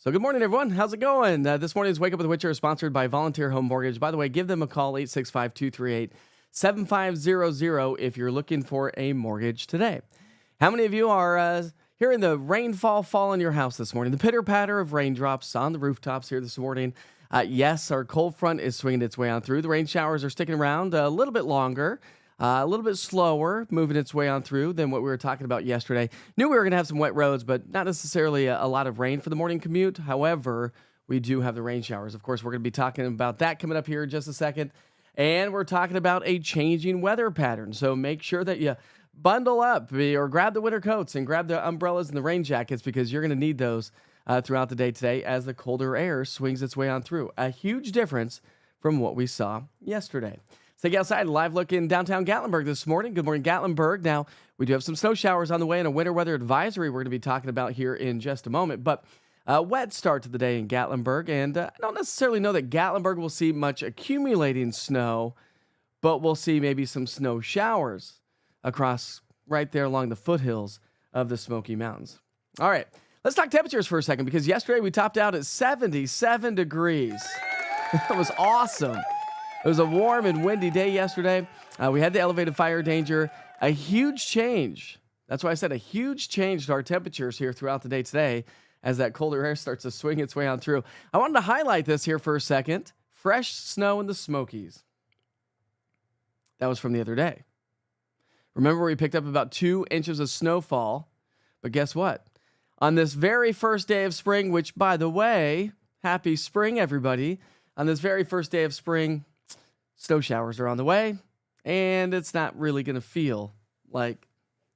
So good morning, everyone. How's it going? This morning's Wake Up with Witcher is sponsored by Volunteer Home Mortgage. By the way, give them a call, 865-238-7500 if you're looking for a mortgage today. How many of you are hearing the rainfall fall in your house this morning? The pitter-patter of raindrops on the rooftops here this morning. Yes, our cold front is swinging its way on through. The rain showers are sticking around a little bit longer. A little bit slower, moving its way on through than what we were talking about yesterday. Knew we were going to have some wet roads, but not necessarily a lot of rain for the morning commute. However, we do have the rain showers. Of course, we're going to be talking about that coming up here in just a second. And we're talking about a changing weather pattern. So make sure that you bundle up or grab the winter coats and grab the umbrellas and the rain jackets because you're going to need those throughout the day today as the colder air swings its way on through. A huge difference from what we saw yesterday. Take you outside, live look in downtown Gatlinburg this morning. Good morning, Gatlinburg. Now, we do have some snow showers on the way and a winter weather advisory we're going to be talking about here in just a moment. But a wet start to the day in Gatlinburg. And I don't necessarily know that Gatlinburg will see much accumulating snow, but we'll see maybe some snow showers across right there along the foothills of the Smoky Mountains. All right, let's talk temperatures for a second because yesterday we topped out at 77 degrees. That was awesome. It was a warm and windy day yesterday. We had the elevated fire danger. A huge change. That's why I said a huge change to our temperatures here throughout the day today as that colder air starts to swing its way on through. I wanted to highlight this here for a second. Fresh snow in the Smokies. That was from the other day. Remember we picked up about 2 inches of snowfall. But guess what? On this very first day of spring, which, by the way, happy spring, everybody. On this very first day of spring, snow showers are on the way, and it's not really going to feel like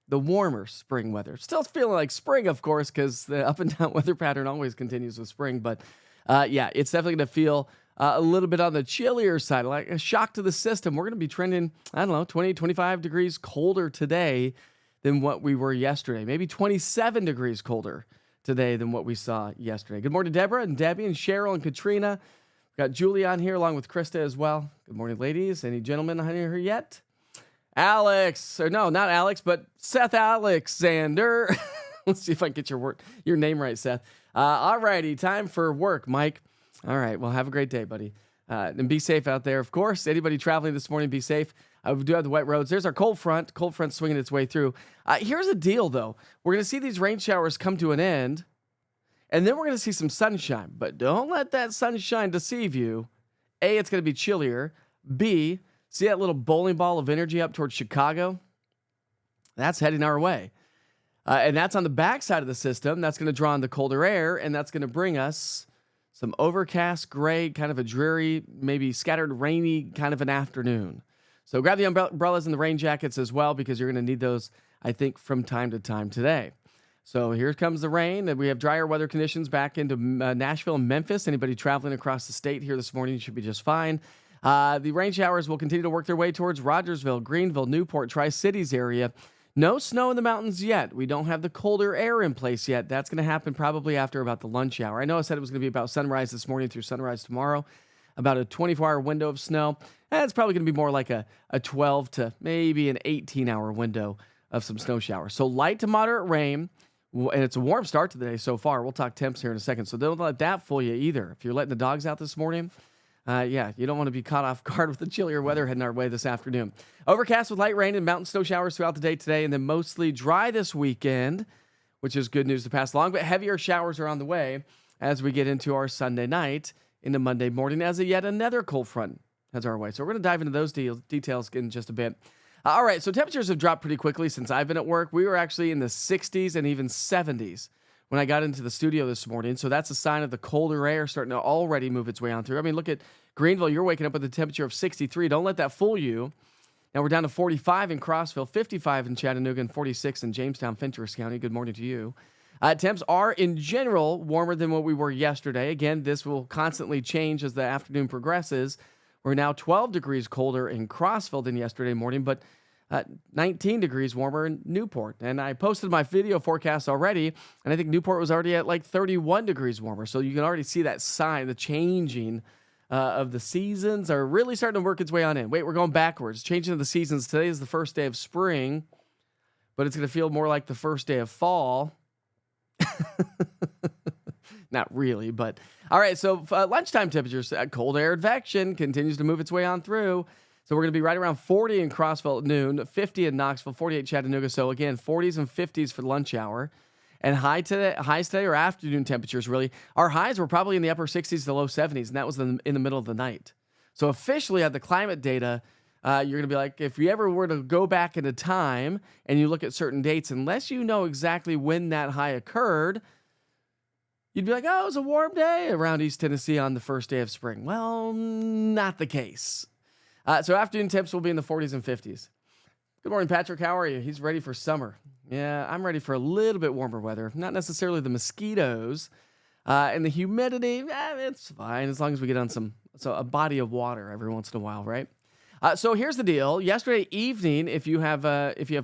the warmer spring weather. Still feeling like spring, of course, because the up and down weather pattern always continues with spring. But yeah, it's definitely going to feel a little bit on the chillier side, like a shock to the system. We're going to be trending, 20, 25 degrees colder today than what we were yesterday. Maybe 27 degrees colder today than what we saw yesterday. Good morning, Deborah and Debbie and Cheryl and Katrina. Got Julie on here along with Krista as well. Good morning, ladies. Any gentlemen on here yet? Alex, or no, not Alex, but Seth Alexander. Let's see if I can get your name right, Seth. All righty, time for work, Mike. All right, well, have a great day, buddy. And be safe out there, of course. Anybody traveling this morning, be safe. We do have the wet roads. There's our cold front swinging its way through. Here's the deal, though. We're going to see these rain showers come to an end. And then we're going to see some sunshine, but don't let that sunshine deceive you. A, it's going to be chillier. B, see that little bowling ball of energy up towards Chicago? That's heading our way. And that's on the backside of the system. That's going to draw in the colder air, and that's going to bring us some overcast, gray, kind of a dreary, maybe scattered rainy kind of an afternoon. So grab the umbrellas and the rain jackets as well because you're going to need those, I think, from time to time today. So here comes the rain, and we have drier weather conditions back into Nashville and Memphis. Anybody traveling across the state here this morning should be just fine. The rain showers will continue to work their way towards Rogersville, Greenville, Newport, Tri-Cities area. No snow in the mountains yet. We don't have the colder air in place yet. That's going to happen probably after about the lunch hour. I know I said it was going to be about sunrise this morning through sunrise tomorrow, about a 24-hour window of snow. It's probably going to be more like a 12 to maybe an 18-hour window of some snow showers. So light to moderate rain. And it's a warm start to the day so far. We'll talk temps here in a second. So don't let that fool you either. If you're letting the dogs out this morning, you don't want to be caught off guard with the chillier weather heading our way this afternoon. Overcast with light rain and mountain snow showers throughout the day today, and then mostly dry this weekend, which is good news to pass along. But heavier showers are on the way as we get into our Sunday night into Monday morning as yet another cold front heads our way. So we're going to dive into those details in just a bit. All right, so temperatures have dropped pretty quickly since I've been at work. We were actually in the 60s and even 70s when I got into the studio this morning. So that's a sign of the colder air starting to already move its way on through. I mean, look at Greenville. You're waking up with a temperature of 63. Don't let that fool you. Now we're down to 45 in Crossville, 55 in Chattanooga, and 46 in Jamestown, Fentress County. Good morning to you. Temps are, in general, warmer than what we were yesterday. Again, this will constantly change as the afternoon progresses. We're now 12 degrees colder in Crossville than yesterday morning, but 19 degrees warmer in Newport. And I posted my video forecast already, and I think Newport was already at like 31 degrees warmer. So you can already see that sign, the changing of the seasons are really starting to work its way on in. Wait, we're going backwards. Changing of the seasons. Today is the first day of spring, but it's going to feel more like the first day of fall. Not really, but all right. So lunchtime temperatures, cold air advection continues to move its way on through. So we're going to be right around 40 in Crossville at noon, 50 in Knoxville, 48 Chattanooga. So again, 40s and 50s for the lunch hour. And highs today are afternoon temperatures, really. Our highs were probably in the upper 60s to low 70s, and that was in the middle of the night. So officially at the climate data, you're going to be like, if you ever were to go back into time and you look at certain dates, unless you know exactly when that high occurred, you'd be like, oh, it was a warm day around East Tennessee on the first day of spring. Well, not the case. So afternoon temps will be in the 40s and 50s. Good morning, Patrick. How are you? He's ready for summer. Yeah, I'm ready for a little bit warmer weather. Not necessarily the mosquitoes and the humidity. It's fine as long as we get on a body of water every once in a while, right? So here's the deal. Yesterday evening, if you have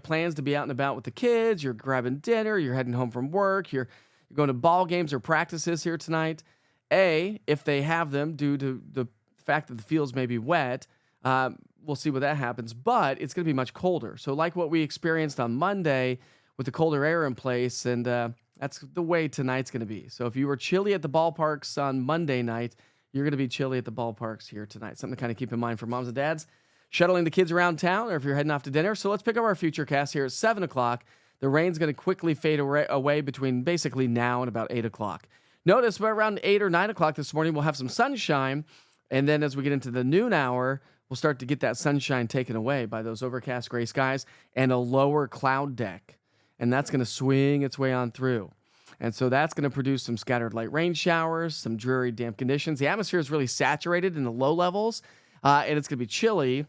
plans to be out and about with the kids, you're grabbing dinner, you're heading home from work, you're going to ball games or practices here tonight. If they have them due to the fact that the fields may be wet, we'll see what that happens. But it's going to be much colder. So like what we experienced on Monday with the colder air in place, and that's the way tonight's going to be. So if you were chilly at the ballparks on Monday night, you're going to be chilly at the ballparks here tonight. Something to kind of keep in mind for moms and dads shuttling the kids around town or if you're heading off to dinner. So let's pick up our future cast here at 7 o'clock. The rain's going to quickly fade away between basically now and about 8 o'clock. Notice by around 8 or 9 o'clock this morning, we'll have some sunshine. And then as we get into the noon hour, we'll start to get that sunshine taken away by those overcast gray skies and a lower cloud deck. And that's going to swing its way on through. And so that's going to produce some scattered light rain showers, some dreary, damp conditions. The atmosphere is really saturated in the low levels, and it's going to be chilly.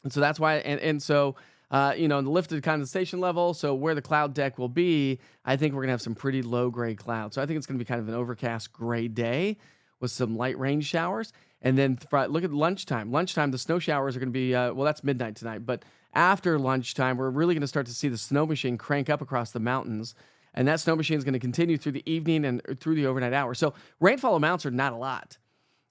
And so that's why, in the lifted condensation level, so where the cloud deck will be, I think we're going to have some pretty low gray clouds. So I think it's going to be kind of an overcast gray day with some light rain showers. And then look at lunchtime. Lunchtime, the snow showers are going to be, that's midnight tonight. But after lunchtime, we're really going to start to see the snow machine crank up across the mountains. And that snow machine is going to continue through the evening and through the overnight hours. So rainfall amounts are not a lot.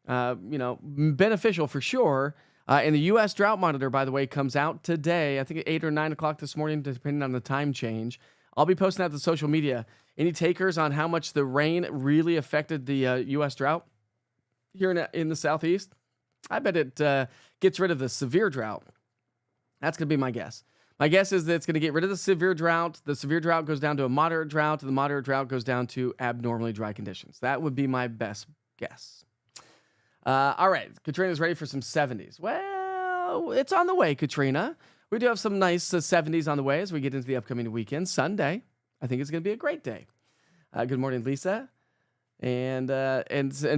Beneficial for sure. And the U.S. Drought Monitor, by the way, comes out today, I think at 8 or 9 o'clock this morning, depending on the time change. I'll be posting that to social media. Any takers on how much the rain really affected the U.S. drought here in the Southeast? I bet it gets rid of the severe drought. That's going to be my guess. My guess is that it's going to get rid of the severe drought. The severe drought goes down to a moderate drought. The moderate drought goes down to abnormally dry conditions. That would be my best guess. All right, Katrina's ready for some 70s. Well, it's on the way, Katrina. We do have some nice 70s on the way as we get into the upcoming weekend. Sunday, I think it's going to be a great day. Good morning, Lisa. And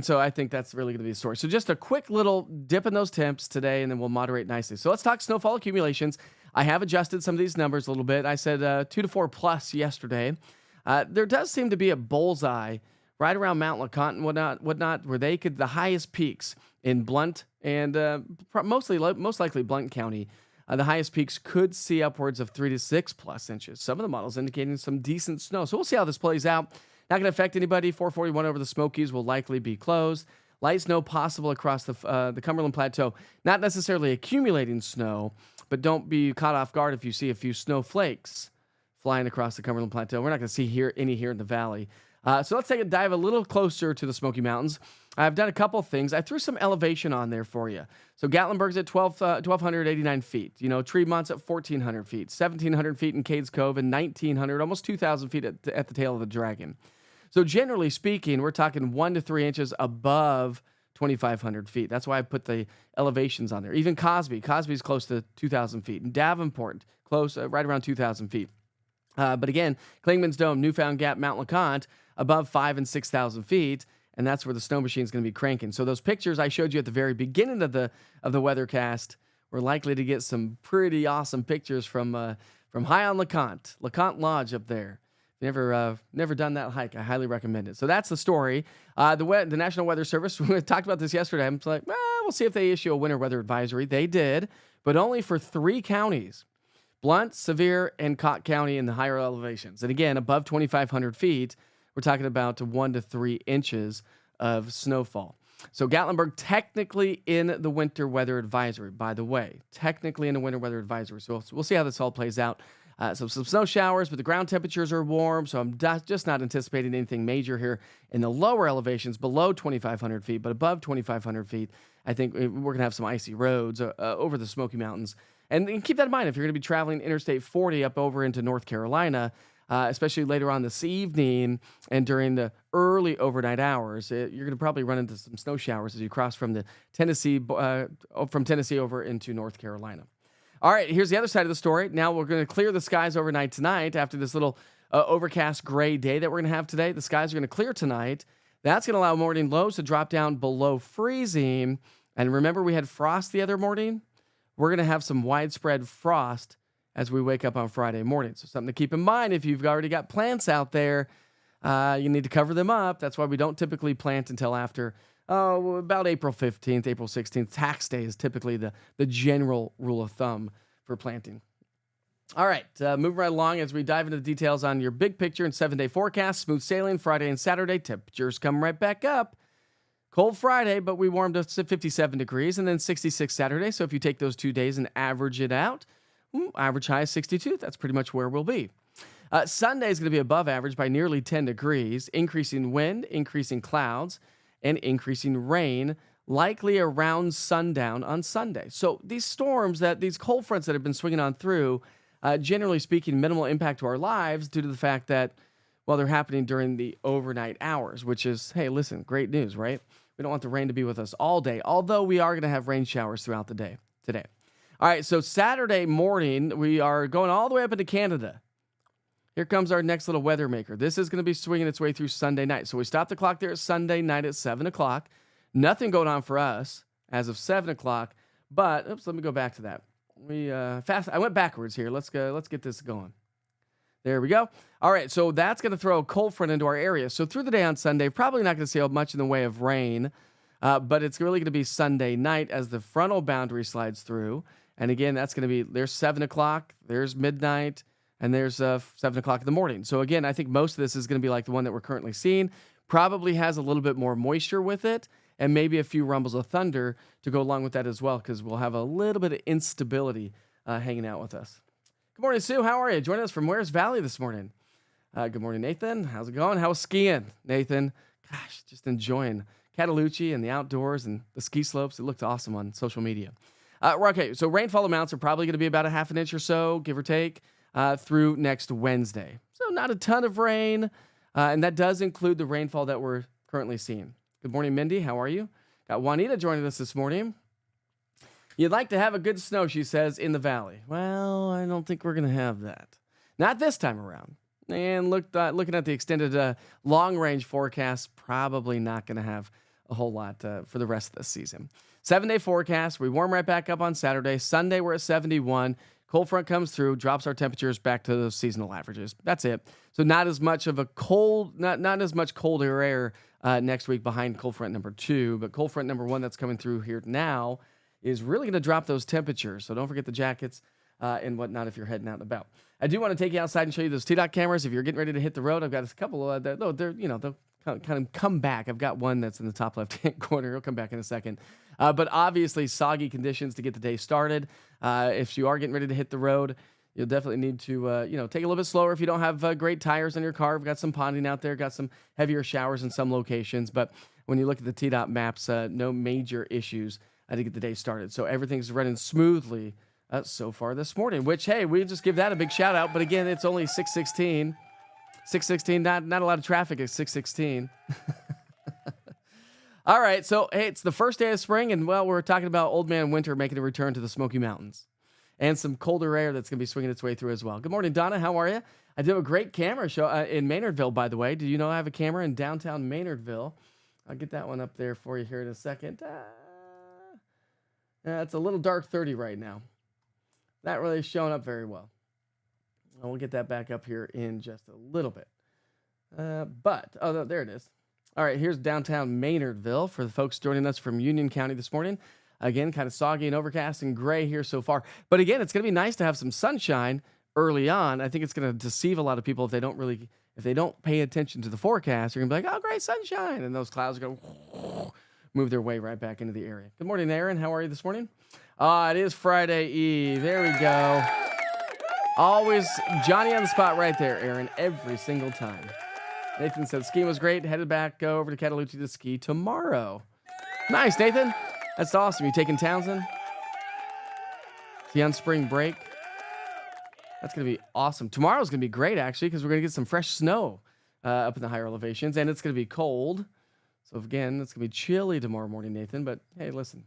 so I think that's really going to be the story. So just a quick little dip in those temps today, and then we'll moderate nicely. So let's talk snowfall accumulations. I have adjusted some of these numbers a little bit. I said 2 to 4 plus yesterday. There does seem to be a bullseye right around Mount LeConte and whatnot, where the highest peaks in Blount and most likely Blount County, the highest peaks could see upwards of 3 to 6 plus inches. Some of the models indicating some decent snow. So we'll see how this plays out. Not going to affect anybody. 441 over the Smokies will likely be closed. Light snow possible across the Cumberland Plateau. Not necessarily accumulating snow, but don't be caught off guard if you see a few snowflakes flying across the Cumberland Plateau. We're not going to see any here in the valley. So let's take a dive a little closer to the Smoky Mountains. I've done a couple of things. I threw some elevation on there for you. So Gatlinburg's at 1,289 feet. Tremont's at 1,400 feet, 1,700 feet in Cades Cove, and 1,900, almost 2,000 feet at the tail of the Dragon. So generally speaking, we're talking 1 to 3 inches above 2,500 feet. That's why I put the elevations on there. Even Cosby's close to 2,000 feet. And Davenport, close, right around 2,000 feet. But again, Clingman's Dome, Newfound Gap, Mount LeConte, above 5,000 and 6,000 feet, and that's where the snow machine is going to be cranking. So those pictures I showed you at the very beginning of the weathercast, we're likely to get some pretty awesome pictures from high on LeConte Lodge up there. Never done that hike. I highly recommend it. So that's the story. The National Weather Service, we talked about this yesterday. I'm like, we'll see if they issue a winter weather advisory. They did, but only for 3 counties. Blount, Sevier, and Cott County in the higher elevations. And again, above 2,500 feet, we're talking about 1 to 3 inches of snowfall. So Gatlinburg technically in the winter weather advisory, by the way. Technically in the winter weather advisory. So we'll see how this all plays out. Some snow showers, but the ground temperatures are warm, so I'm just not anticipating anything major here in the lower elevations below 2,500 feet, but above 2,500 feet, I think we're going to have some icy roads over the Smoky Mountains. And keep that in mind if you're going to be traveling Interstate 40 up over into North Carolina, especially later on this evening and during the early overnight hours. You're going to probably run into some snow showers as you cross from Tennessee over into North Carolina. All right, here's the other side of the story. Now we're going to clear the skies overnight tonight after this little overcast gray day that we're going to have today. The skies are going to clear tonight. That's going to allow morning lows to drop down below freezing. And remember, we had frost the other morning? We're going to have some widespread frost as we wake up on Friday morning. So something to keep in mind if you've already got plants out there, you need to cover them up. That's why we don't typically plant until after about April 15th, April 16th. Tax day is typically the general rule of thumb for planting. All right, moving right along as we dive into the details on your big picture and 7-day forecast. Smooth sailing Friday and Saturday. Temperatures come right back up. Cold Friday, but we warmed up to 57 degrees, and then 66 Saturday. So if you take those 2 days and average it out, average high is 62. That's pretty much where we'll be. Sunday is going to be above average by nearly 10 degrees, increasing wind, increasing clouds, and increasing rain, likely around sundown on Sunday. So these storms, these cold fronts that have been swinging on through, generally speaking, minimal impact to our lives due to the fact that, well, they're happening during the overnight hours, which is, hey, listen, great news, right? We don't want the rain to be with us all day, although we are going to have rain showers throughout the day today. All right, so Saturday morning, we are going all the way up into Canada. Here comes our next little weather maker. This is going to be swinging its way through Sunday night. So we stopped the clock there at Sunday night at 7 o'clock. Nothing going on for us as of 7 o'clock. But, let me go back to that. I went backwards here. Let's get this going. There we go. All right, so that's going to throw a cold front into our area. So through the day on Sunday, probably not going to see much in the way of rain, but it's really going to be Sunday night as the frontal boundary slides through. And again, that's going to be, there's 7 o'clock, there's midnight, and there's 7 o'clock in the morning. So again, I think most of this is going to be like the one that we're currently seeing. Probably has a little bit more moisture with it, and maybe a few rumbles of thunder to go along with that as well, because we'll have a little bit of instability hanging out with us. Good morning, Sue. How are you? Joining us from Wares Valley this morning. Good morning, Nathan. How's it going? How's skiing, Nathan? Gosh, just enjoying Cataloochee and the outdoors and the ski slopes. It looked awesome on social media. Okay, so rainfall amounts are probably going to be about a half an inch or so, give or take, through next Wednesday. So not a ton of rain, and that does include the rainfall that we're currently seeing. Good morning, Mindy. How are you? Got Juanita joining us this morning. You'd like to have a good snow, she says, in the valley. Well, I don't think we're going to have that. Not this time around. And looking at the extended long-range forecast, probably not going to have a whole lot for the rest of the season. 7-day forecast. We warm right back up on Saturday. Sunday, we're at 71. Cold front comes through, drops our temperatures back to those seasonal averages. That's it. So not as much of a not as much colder air next week behind cold front number 2, but cold front number 1 that's coming through here now is really going to drop those temperatures. So don't forget the jackets and whatnot if you're heading out and about. I do want to take you outside and show you those T-Dot cameras. If you're getting ready to hit the road, I've got a couple. They'll kind of come back. I've got one that's in the top left-hand corner. He'll come back in a second. But obviously, soggy conditions to get the day started. If you are getting ready to hit the road, you'll definitely need to take a little bit slower if you don't have great tires on your car. We've got some ponding out there, got some heavier showers in some locations. But when you look at the T-Dot maps, no major issues to get the day started. So everything's running smoothly so far this morning, which, hey, we just give that a big shout out. But again, it's only 6:16. 6:16, not a lot of traffic at 6:16. All right, so, hey, it's the first day of spring, and, well, we're talking about Old Man Winter making a return to the Smoky Mountains and some colder air that's going to be swinging its way through as well. Good morning, Donna. How are you? I do a great camera show in Maynardville, by the way. Did you know I have a camera in downtown Maynardville? I'll get that one up there for you here in a second. It's a little dark 30 right now. Not really showing up very well. We'll get that back up here in just a little bit. No, there it is. All right, here's downtown Maynardville for the folks joining us from Union County this morning. Again, kind of soggy and overcast and gray here so far. But again, it's going to be nice to have some sunshine early on. I think it's going to deceive a lot of people if they don't pay attention to the forecast. You're going to be like, oh, great sunshine. And those clouds are going to move their way right back into the area. Good morning, Aaron. How are you this morning? It is Friday Eve. There we go. Always Johnny on the spot right there, Aaron, every single time. Nathan said skiing was great. Headed back over to Cataloosa to ski tomorrow. Nice, Nathan. That's awesome. You taking Townsend? Is he on spring break? That's going to be awesome. Tomorrow's going to be great, actually, because we're going to get some fresh snow up in the higher elevations, and it's going to be cold. So, again, it's going to be chilly tomorrow morning, Nathan. But, hey, listen.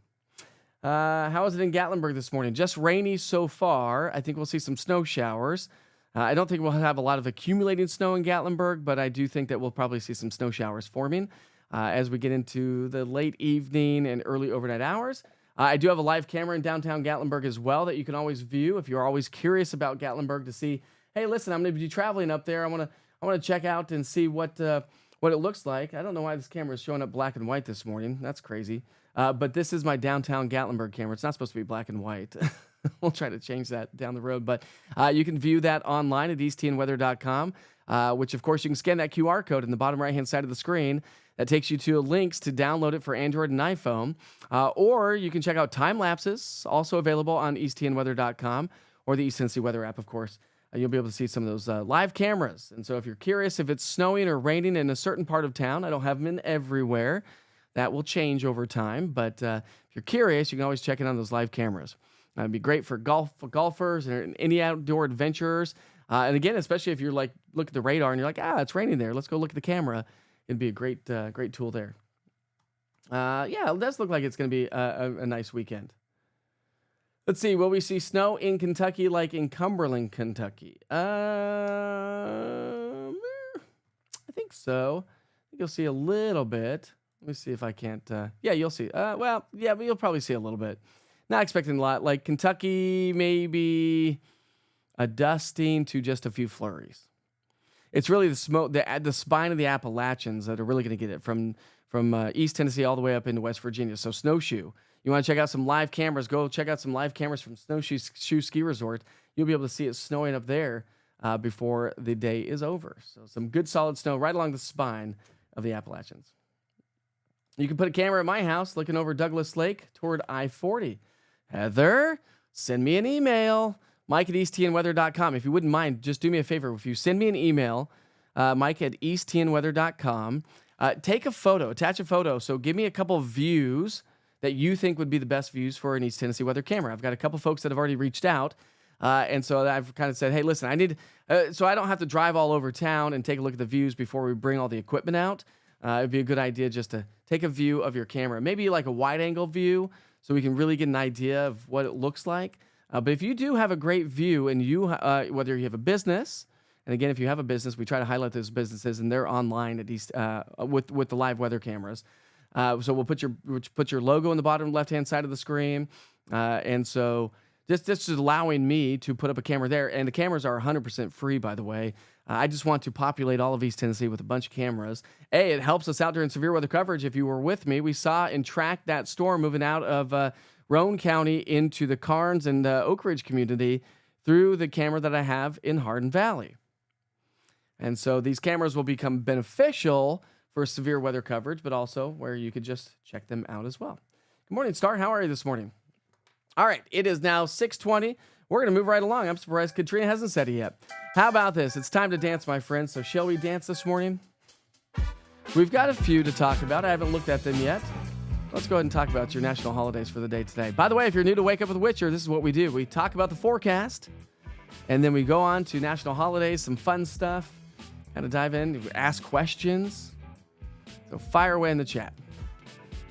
How is it in Gatlinburg this morning? Just rainy so far. I think we'll see some snow showers. I don't think we'll have a lot of accumulating snow in Gatlinburg, but I do think that we'll probably see some snow showers forming as we get into the late evening and early overnight hours. I do have a live camera in downtown Gatlinburg as well that you can always view if you're always curious about Gatlinburg to see, hey, listen, I'm going to be traveling up there. I want to check out and see what it looks like. I don't know why this camera is showing up black and white this morning. That's crazy. But this is my downtown Gatlinburg camera. It's not supposed to be black and white. We'll try to change that down the road. But you can view that online at easttnweather.com, which, of course, you can scan that QR code in the bottom right-hand side of the screen. That takes you to links to download it for Android and iPhone. Or you can check out time lapses, also available on easttnweather.com or the East Tennessee Weather app, of course. You'll be able to see some of those live cameras. And so if you're curious if it's snowing or raining in a certain part of town, I don't have them in everywhere. That will change over time. But if you're curious, you can always check in on those live cameras. It'd be great for golfers and any outdoor adventurers. And again, especially if you're like, look at the radar and you're like, it's raining there. Let's go look at the camera. It'd be a great tool there. Yeah, it does look like it's going to be a nice weekend. Let's see. Will we see snow in Kentucky like in Cumberland, Kentucky? I think so. I think you'll see a little bit. Let me see if I can't. Yeah, you'll see. Well, yeah, but you'll probably see a little bit. Not expecting a lot. Like Kentucky, maybe a dusting to just a few flurries. It's really the smoke, the spine of the Appalachians that are really going to get it from East Tennessee all the way up into West Virginia. So Snowshoe. You want to check out some live cameras, go check out some live cameras from Snowshoe Ski Resort. You'll be able to see it snowing up there before the day is over. So some good solid snow right along the spine of the Appalachians. You can put a camera at my house looking over Douglas Lake toward I-40. Heather, send me an email, mike@easttnweather.com. If you wouldn't mind, just do me a favor. If you send me an email, mike@easttnweather.com, take a photo, attach a photo. So give me a couple of views that you think would be the best views for an East Tennessee weather camera. I've got a couple folks that have already reached out. And so I've kind of said, hey, listen, I need, so I don't have to drive all over town and take a look at the views before we bring all the equipment out. It'd be a good idea just to take a view of your camera, maybe like a wide angle view so we can really get an idea of what it looks like. But if you do have a great view and you, whether you have a business, and again, if you have a business, we try to highlight those businesses and they're online at least with the live weather cameras. So we'll put your logo in the bottom left-hand side of the screen. And so this is allowing me to put up a camera there. And the cameras are 100% free, by the way. I just want to populate all of East Tennessee with a bunch of cameras. It helps us out during severe weather coverage. If you were with me, we saw and tracked that storm moving out of Roane County into the Carnes and Oak Ridge community through the camera that I have in Hardin Valley. And so these cameras will become beneficial for severe weather coverage, but also where you could just check them out as well. Good morning, Star. How are you this morning? All right, it is now 6:20. We're going to move right along. I'm surprised Katrina hasn't said it yet. How about this? It's time to dance, my friends. So shall we dance this morning? We've got a few to talk about. I haven't looked at them yet. Let's go ahead and talk about your national holidays for the day today. By the way, if you're new to Wake Up with Witcher, this is what we do. We talk about the forecast, and then we go on to national holidays, some fun stuff, kind of dive in, ask questions. So fire away in the chat.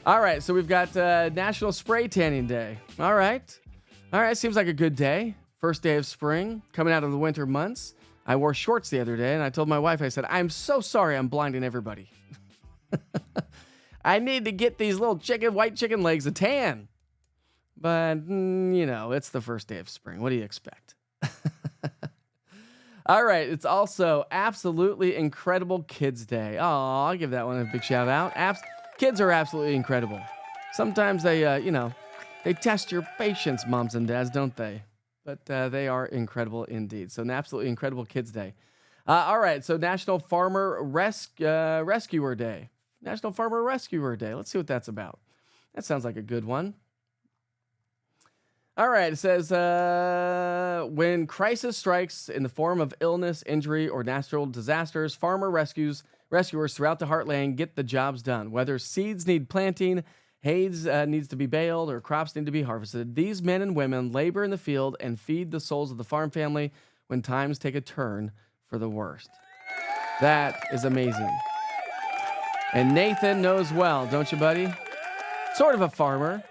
All right, so we've got National Spray Tanning Day. All right, seems like a good day. First day of spring, coming out of the winter months. I wore shorts the other day, and I told my wife, I said, I'm so sorry I'm blinding everybody. I need to get these little white chicken legs a tan. But, it's the first day of spring. What do you expect? All right, it's also Absolutely Incredible Kids Day. Oh, I'll give that one a big shout out. Kids are absolutely incredible. Sometimes they, they test your patience, moms and dads, don't they? But they are incredible indeed. So an Absolutely Incredible Kids Day. All right, so National Farmer Rescuer Day. National Farmer Rescuer Day. Let's see what that's about. That sounds like a good one. All right. It says, when crisis strikes in the form of illness, injury, or natural disasters, rescuers throughout the heartland get the jobs done. Whether seeds need planting, hay needs to be baled, or crops need to be harvested, these men and women labor in the field and feed the souls of the farm family when times take a turn for the worst. That is amazing. And Nathan knows well, don't you, buddy? Sort of a farmer.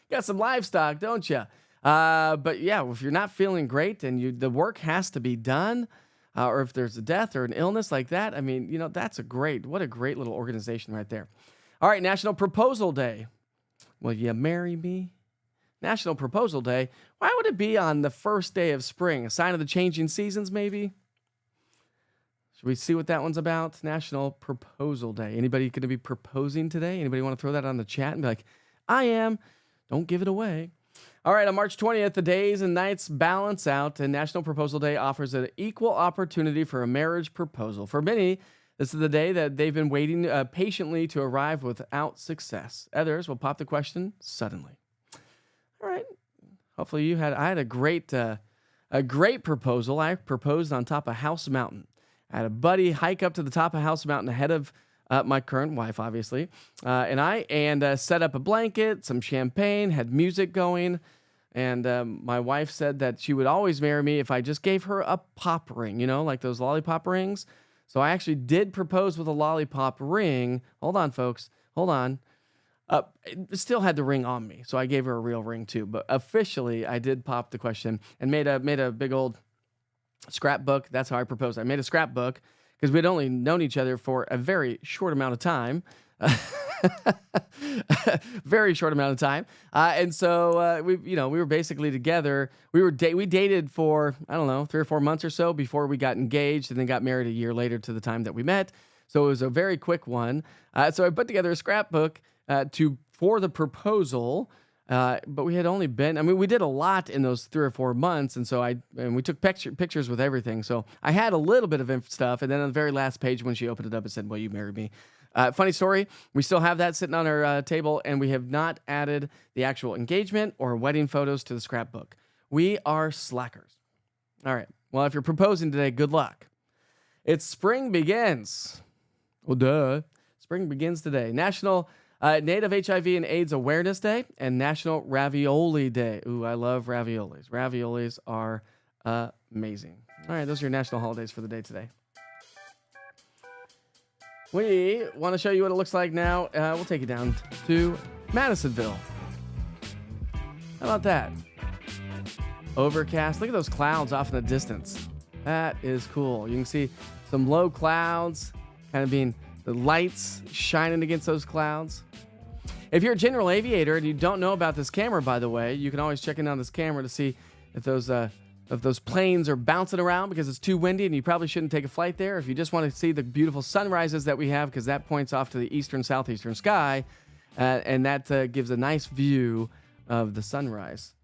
Got some livestock, don't you? But yeah, if you're not feeling great and the work has to be done, or if there's a death or an illness like that, I mean, that's what a great little organization right there. All right, National Proposal Day. Will you marry me? National Proposal Day. Why would it be on the first day of spring? A sign of the changing seasons, maybe? Should we see what that one's about? National Proposal Day. Anybody going to be proposing today? Anybody want to throw that on the chat and be like, I am. Don't give it away. All right, on March 20th, the days and nights balance out, and National Proposal Day offers an equal opportunity for a marriage proposal. For many, this is the day that they've been waiting patiently to arrive without success. Others will pop the question suddenly. All right. Hopefully I had a great proposal. I proposed on top of House Mountain. I had a buddy hike up to the top of House Mountain ahead of my current wife, obviously, and set up a blanket, some champagne, had music going, and my wife said that she would always marry me if I just gave her a pop ring, like those lollipop rings. So I actually did propose with a lollipop ring. Hold on, folks. Hold on. Still had the ring on me, so I gave her a real ring too. But officially, I did pop the question and made a big old scrapbook. That's how I proposed. I made a scrapbook because we'd only known each other for a very short amount of time. Very short amount of time. And so we were basically together. We dated for, I don't know, 3 or 4 months or so before we got engaged, and then got married a year later to the time that we met. So it was a very quick one. So I put together a scrapbook for the proposal. But we had only we did a lot in those 3 or 4 months. And so we took pictures with everything. So I had a little bit of stuff. And then on the very last page, when she opened it up, it said, "Will you marry me?" Funny story. We still have that sitting on our table, and we have not added the actual engagement or wedding photos to the scrapbook. We are slackers. All right. Well, if you're proposing today, good luck. It's spring begins. Well, duh. Spring begins today. National Native HIV and AIDS Awareness Day and National Ravioli Day. Ooh, I love raviolis. Raviolis are amazing. All right, those are your national holidays for the day today. We want to show you what it looks like now. We'll take you down to Madisonville. How about that? Overcast. Look at those clouds off in the distance. That is cool. You can see some low clouds, kind of being the lights shining against those clouds. If you're a general aviator and you don't know about this camera, by the way, you can always check in on this camera to see if those planes are bouncing around because it's too windy and you probably shouldn't take a flight there. If you just want to see the beautiful sunrises that we have, because that points off to the eastern, southeastern sky, and that gives a nice view of the sunrise.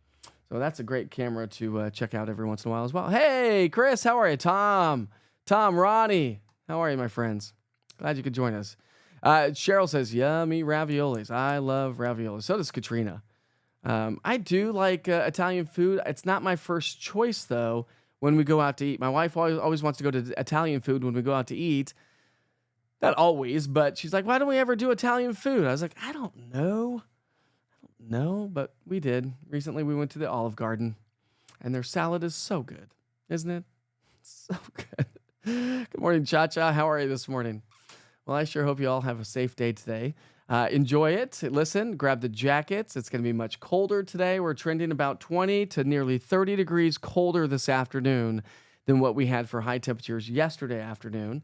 So that's a great camera to check out every once in a while as well. Hey, Chris, how are you? Tom, Ronnie, how are you, my friends? Glad you could join us. Cheryl says, yummy raviolis. I love raviolis. So does Katrina. I do like Italian food. It's not my first choice, though, when we go out to eat. My wife always wants to go to Italian food when we go out to eat. Not always, but she's like, why don't we ever do Italian food? I was like, I don't know. But we did. Recently, we went to the Olive Garden, and their salad is so good, isn't it? So good. Good morning, Cha-Cha. How are you this morning? Well, I sure hope you all have a safe day today. Enjoy it. Listen, grab the jackets. It's going to be much colder today. We're trending about 20 to nearly 30 degrees colder this afternoon than what we had for high temperatures yesterday afternoon.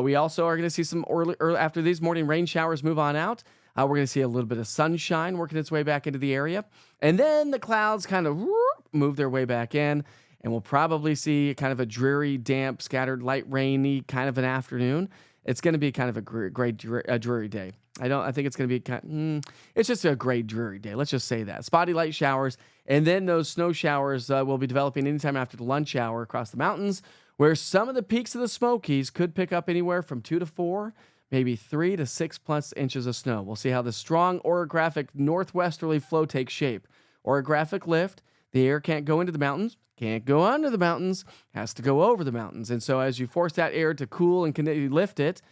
We also are going to see some early after these morning rain showers move on out. We're going to see a little bit of sunshine working its way back into the area. And then the clouds kind of move their way back in. And we'll probably see kind of a dreary, damp, scattered, light, rainy kind of an afternoon. It's going to be kind of a great dreary day. I think it's going to be it's just a great dreary day. Let's just say that. Spotty light showers. And then those snow showers will be developing anytime after the lunch hour across the mountains, where some of the peaks of the Smokies could pick up anywhere from 2 to 4, maybe 3 to 6 plus inches of snow. We'll see how the strong orographic northwesterly flow takes shape. orographic lift. The air can't go into the mountains, can't go under the mountains, has to go over the mountains. And so as you force that air to cool and you lift it,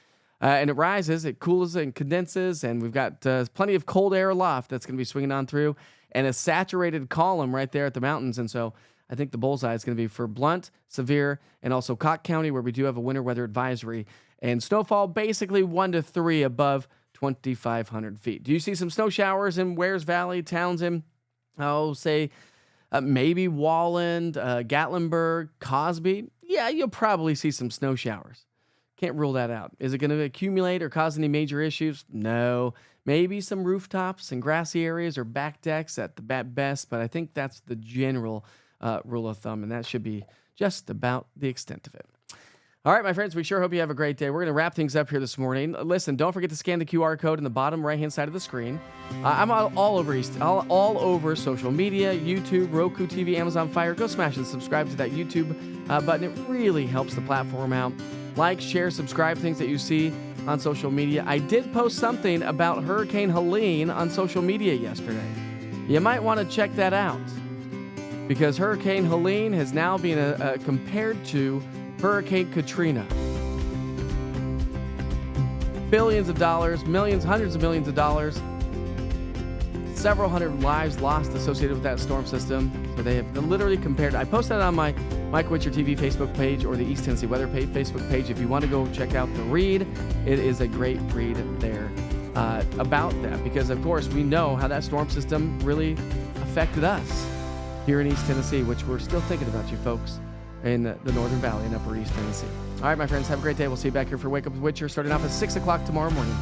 and it rises, it cools and condenses, and we've got plenty of cold air aloft that's going to be swinging on through, and a saturated column right there at the mountains. And so I think the bullseye is going to be for Blount, Sevier, and also Cocke County, where we do have a winter weather advisory. And snowfall basically 1 to 3 above 2,500 feet. Do you see some snow showers in Wares Valley, Townsend? Say maybe Walland, Gatlinburg, Cosby. Yeah, you'll probably see some snow showers. Can't rule that out. Is it going to accumulate or cause any major issues? No. Maybe some rooftops and grassy areas or back decks at the best, but I think that's the general rule of thumb, and that should be just about the extent of it. All right, my friends, we sure hope you have a great day. We're going to wrap things up here this morning. Listen, don't forget to scan the QR code in the bottom right-hand side of the screen. I'm all over social media, YouTube, Roku TV, Amazon Fire. Go smash and subscribe to that YouTube button. It really helps the platform out. Like, share, subscribe, things that you see on social media. I did post something about Hurricane Helene on social media yesterday. You might want to check that out because Hurricane Helene has now been compared to Hurricane Katrina. Billions of dollars, millions, hundreds of millions of dollars, several hundred lives lost associated with that storm system. So they have literally compared. I posted that on my Mike Witcher TV Facebook page or the East Tennessee Weather Facebook page. If you want to go check out the read, it is a great read there about that because, of course, we know how that storm system really affected us here in East Tennessee, which we're still thinking about you folks in the Northern Valley and Upper East Tennessee. All right, my friends, have a great day. We'll see you back here for Wake Up with Witcher starting off at 6 o'clock tomorrow morning.